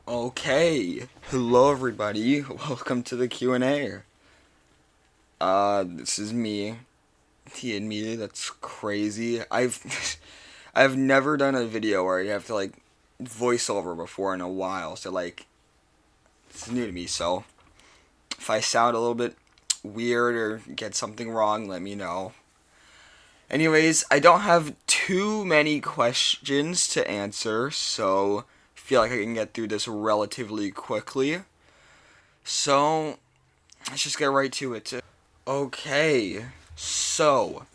Okay, hello everybody. Welcome to the Q&A. This is me, T and me. That's crazy. I've never done a video where you have to voiceover before in a while. So it's new to me. So if I sound a little bit weird or get something wrong, let me know. Anyways, I don't have too many questions to answer, so I feel like I can get through this relatively quickly. So let's just get right to it. Okay, so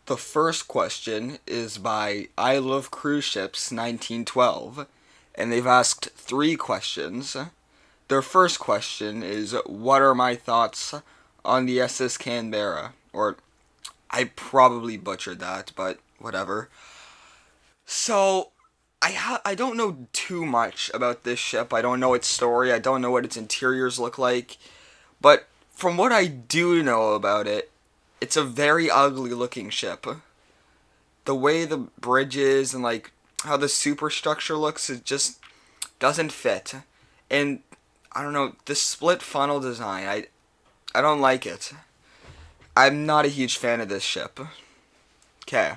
the first question is by I Love Cruise Ships 1912, and they've asked three questions. Their first question is, what are my thoughts on the SS Canberra? Or, I probably butchered that, but whatever. So, I don't know too much about this ship. I don't know its story. I don't know what its interiors look like. But from what I do know about it, it's a very ugly looking ship. The way the bridge is and how the superstructure looks, it just doesn't fit. And I don't know, the split funnel design, I don't like it. I'm not a huge fan of this ship. Okay.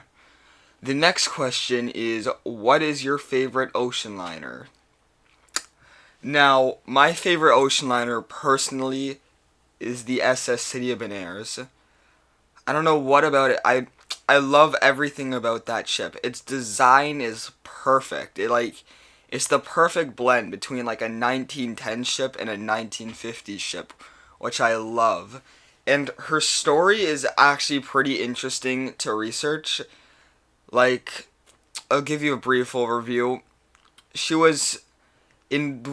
The next question is, what is your favorite ocean liner? Now, my favorite ocean liner personally is the SS City of Bonaires. I don't know what about it. I love everything about that ship. Its design is perfect. It's the perfect blend between a 1910 ship and a 1950s ship, which I love. And her story is actually pretty interesting to research. Like, I'll give you a brief overview. She was in,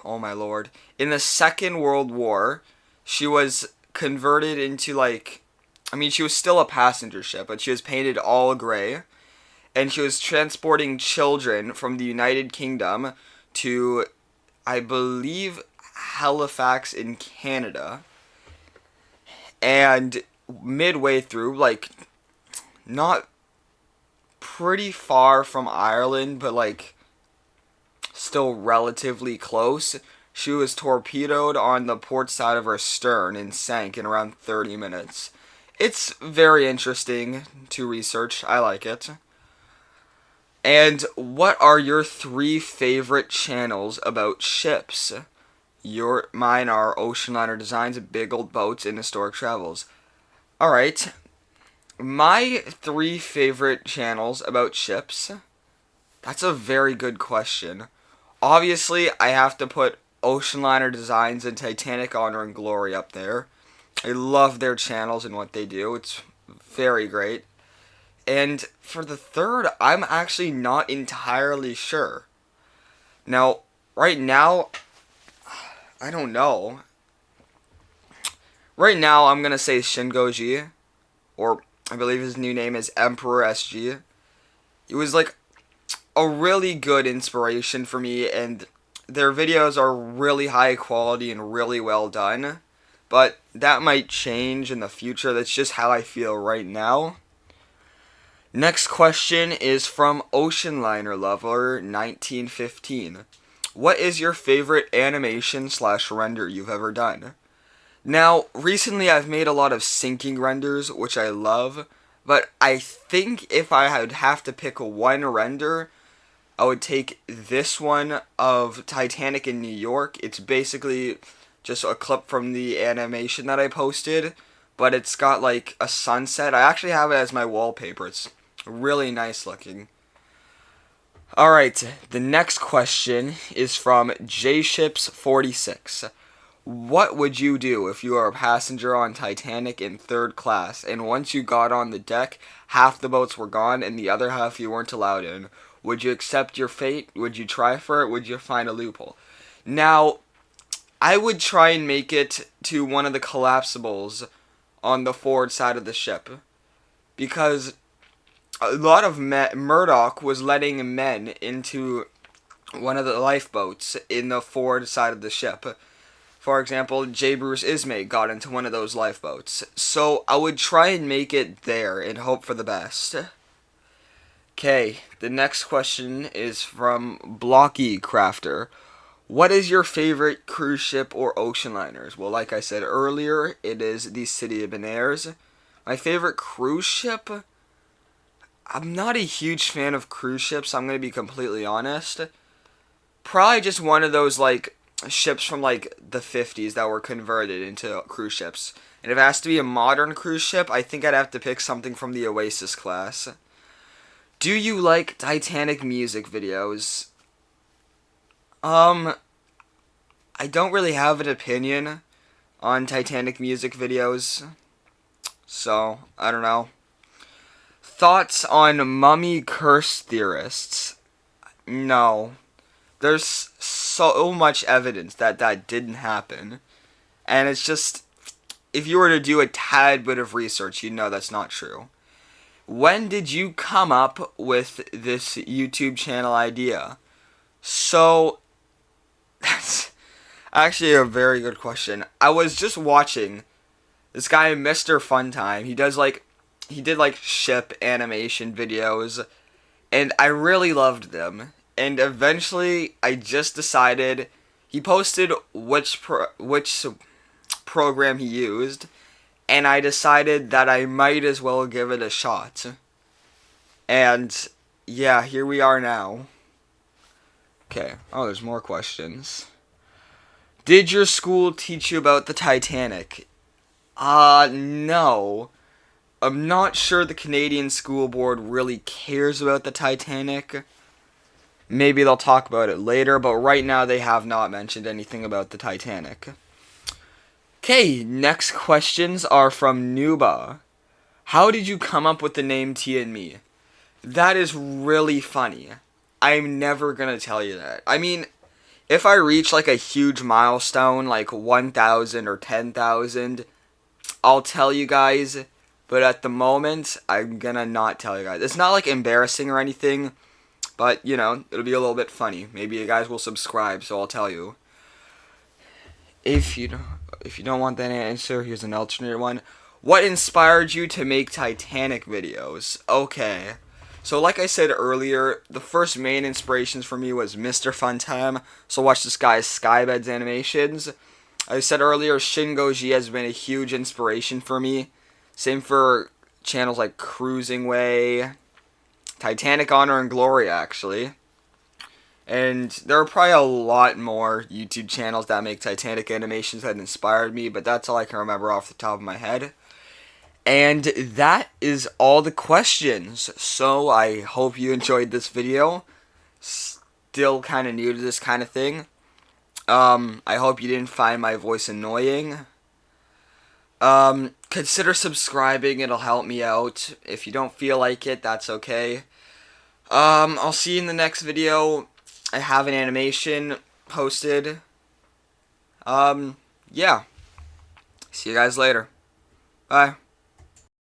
oh my lord, in the Second World War. She was converted into she was still a passenger ship, but she was painted all gray, and she was transporting children from the United Kingdom to, I believe, Halifax in Canada. And midway through, not pretty far from Ireland, but still relatively close, she was torpedoed on the port side of her stern and sank in around 30 minutes. It's very interesting to research. I like it. And what are your three favorite channels about ships? Mine are ocean liner designs, big old boats, and historic travels. Alright. My three favorite channels about ships. That's a very good question. Obviously, I have to put Ocean Liner Designs and Titanic Honor and Glory up there. I love their channels and what they do. It's very great. And for the third, I'm actually not entirely sure. Now, right now, I don't know. Right now, I'm going to say Shingoji, or I believe his new name is Emperor SG. It was a really good inspiration for me, and their videos are really high quality and really well done. But that might change in the future. That's just how I feel right now. Next question is from Ocean Liner Lover 1915. What is your favorite animation/render you've ever done? Now, recently I've made a lot of sinking renders, which I love, but I think if I would have to pick one render, I would take this one of Titanic in New York. It's basically just a clip from the animation that I posted, but it's got a sunset. I actually have it as my wallpaper. It's really nice looking. Alright, the next question is from JShips46. What would you do if you were a passenger on Titanic in third class, and once you got on the deck, half the boats were gone and the other half you weren't allowed in? Would you accept your fate? Would you try for it? Would you find a loophole? Now, I would try and make it to one of the collapsibles on the forward side of the ship, because a lot of Murdoch was letting men into one of the lifeboats in the forward side of the ship. For example, J. Bruce Ismay got into one of those lifeboats. So I would try and make it there and hope for the best. Okay, the next question is from Blocky Crafter. What is your favorite cruise ship or ocean liners? Well, like I said earlier, it is the City of Bonaire. My favorite cruise ship? I'm not a huge fan of cruise ships, I'm going to be completely honest. Probably just one of those, like, ships from, like, the 50s that were converted into cruise ships. And if it has to be a modern cruise ship, I think I'd have to pick something from the Oasis class. Do you like Titanic music videos? I don't really have an opinion on Titanic music videos, so I don't know. Thoughts on mummy curse theorists? No. There's so much evidence that that didn't happen. And it's just, if you were to do a tad bit of research, you'd know that's not true. When did you come up with this YouTube channel idea? So, that's actually a very good question. I was just watching this guy, Mr. Funtime. He did like ship animation videos, and I really loved them. And eventually, I just decided, he posted which program he used, and I decided that I might as well give it a shot. And yeah, here we are now. Okay. Oh, there's more questions. Did your school teach you about the Titanic? No. I'm not sure the Canadian School Board really cares about the Titanic. Maybe they'll talk about it later, but right now they have not mentioned anything about the Titanic. Okay, next questions are from Nuba. How did you come up with the name T and Me? That is really funny. I'm never gonna tell you that. I mean, if I reach like a huge milestone, like 1,000 or 10,000, I'll tell you guys. But at the moment, I'm gonna not tell you guys. It's not like embarrassing or anything, but you know, it'll be a little bit funny. Maybe you guys will subscribe, so I'll tell you. If you don't want that answer, here's an alternate one. What inspired you to make Titanic videos? Okay. So like I said earlier, the first main inspirations for me was Mr. Funtime. So watch this guy's Skybeds animations. I said earlier, Shin Goji has been a huge inspiration for me. Same for channels like Cruising Way, Titanic Honor and Glory, actually. And there are probably a lot more YouTube channels that make Titanic animations that inspired me, but that's all I can remember off the top of my head. And that is all the questions. So I hope you enjoyed this video. Still kind of new to this kind of thing. I hope you didn't find my voice annoying. Consider subscribing, it'll help me out. If you don't feel like it, that's okay. I'll see you in the next video. I have an animation posted. Yeah. See you guys later. Bye.